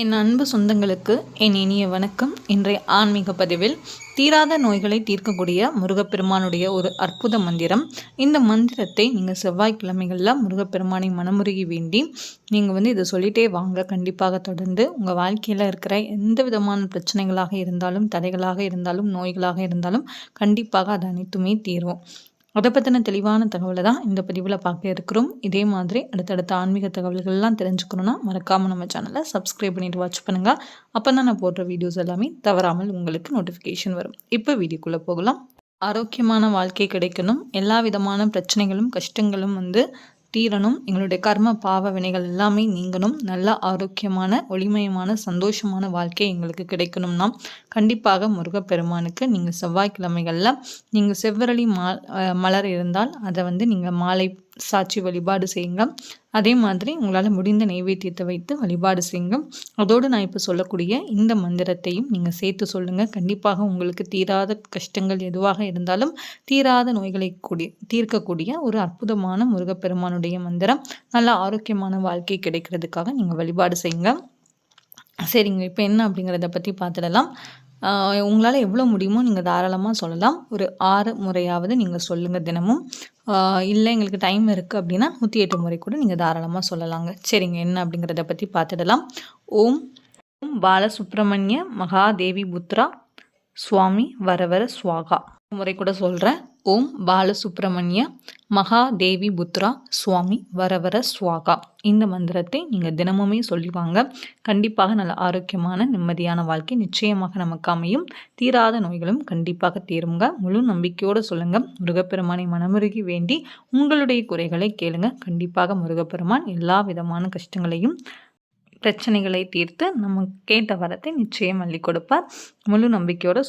என் அன்பு சொந்தங்களுக்கு என் இனிய வணக்கம். இன்றைய ஆன்மீக பதிவில் தீராத நோய்களை தீர்க்கக்கூடிய முருகப்பெருமானுடைய ஒரு அற்புத மந்திரம். இந்த மந்திரத்தை நீங்கள் செவ்வாய்க்கிழமைகளில் முருகப்பெருமானை மனமுருகி வேண்டி நீங்கள் இதை சொல்லிட்டே வாங்க. கண்டிப்பாக தொடர்ந்து உங்கள் வாழ்க்கையில் இருக்கிற எந்த விதமான பிரச்சனைகளாக இருந்தாலும், தடைகளாக இருந்தாலும், நோய்களாக இருந்தாலும் கண்டிப்பாக அது அனைத்துமே தீரும். அதை பற்றின தெளிவான தகவலை தான் இந்த பதிவில் பார்க்க இருக்கிறோம். இதே மாதிரி அடுத்தடுத்த ஆன்மீக தகவல்கள்லாம் தெரிஞ்சுக்கணுன்னா மறக்காமல் நம்ம சேனலை சப்ஸ்கிரைப் பண்ணிட்டு வாட்ச் பண்ணுங்கள். அப்போ தான் நான் போடுற வீடியோஸ் எல்லாமே தவறாமல் உங்களுக்கு நோட்டிஃபிகேஷன் வரும். இப்போ வீடியோக்குள்ளே போகலாம். ஆரோக்கியமான வாழ்க்கை கிடைக்கணும், எல்லா விதமான பிரச்சனைகளும் கஷ்டங்களும் தீரணும், எங்களுடைய கர்ம பாவ வினைகள் எல்லாமே நீங்கணும், நல்ல ஆரோக்கியமான ஒளிமயமான சந்தோஷமான வாழ்க்கை எங்களுக்கு கிடைக்கணும்னா கண்டிப்பாக முருகப்பெருமானுக்கு நீங்கள் செவ்வாய்க்கிழமைகளில் நீங்கள் செவ்வரளி மலர் இருந்தால் அதை நீங்கள் மாலை சாட்சி வழிபாடு செய்யுங்க. அதே மாதிரி உங்களால் முடிந்த நைவேத்தியத்தை வைத்து வழிபாடு செய்யுங்க. அதோடு நான் இப்போ சொல்லக்கூடிய இந்த மந்திரத்தையும் நீங்கள் சேர்த்து சொல்லுங்கள். கண்டிப்பாக உங்களுக்கு தீராத கஷ்டங்கள் எதுவாக இருந்தாலும் தீராத நோய்களை தீர்க்கக்கூடிய ஒரு அற்புதமான முருகப்பெருமானுடைய மந்திரம். நல்ல ஆரோக்கியமான வாழ்க்கை கிடைக்கிறதுக்காக நீங்கள் வழிபாடு செய்யுங்க. சரிங்க, இப்போ என்ன அப்படிங்கிறத பற்றி பார்த்துடலாம். உங்களால் எவ்வளோ முடியுமோ நீங்கள் தாராளமாக சொல்லலாம். ஒரு 6 முறையாவது நீங்கள் சொல்லுங்கள் தினமும். இல்லை எங்களுக்கு டைம் இருக்குது அப்படின்னா 108 முறை கூட நீங்கள் தாராளமாக சொல்லலாங்க. சரிங்க, என்ன அப்படிங்கிறத பற்றி பார்த்துடலாம். ஓம் பாலசுப்ரமணிய மகாதேவி புத்ரா சுவாமி வரவர ஸ்வாகா. முறை கூட சொல்கிறேன். ஓம் பாலசுப்ரமணிய மகாதேவி புத்ரா சுவாமி வரவர ஸ்வாகா. இந்த மந்திரத்தை நீங்கள் தினமுமே சொல்லிவாங்க. கண்டிப்பாக நல்ல ஆரோக்கியமான நிம்மதியான வாழ்க்கை நிச்சயமாக நமக்கு அமையும். தீராத நோய்களும் கண்டிப்பாக தீருங்க. முழு நம்பிக்கையோடு சொல்லுங்க. முருகப்பெருமானை மனமுருகி வேண்டி உங்களுடைய குறைகளை கேளுங்க. கண்டிப்பாக முருகப்பெருமான் எல்லா விதமான கஷ்டங்களையும் பிரச்சனைகளை தீர்த்து நம்ம கேட்ட வரத்தை நிச்சயம் அள்ளி கொடுப்பார். முழு நம்பிக்கையோடு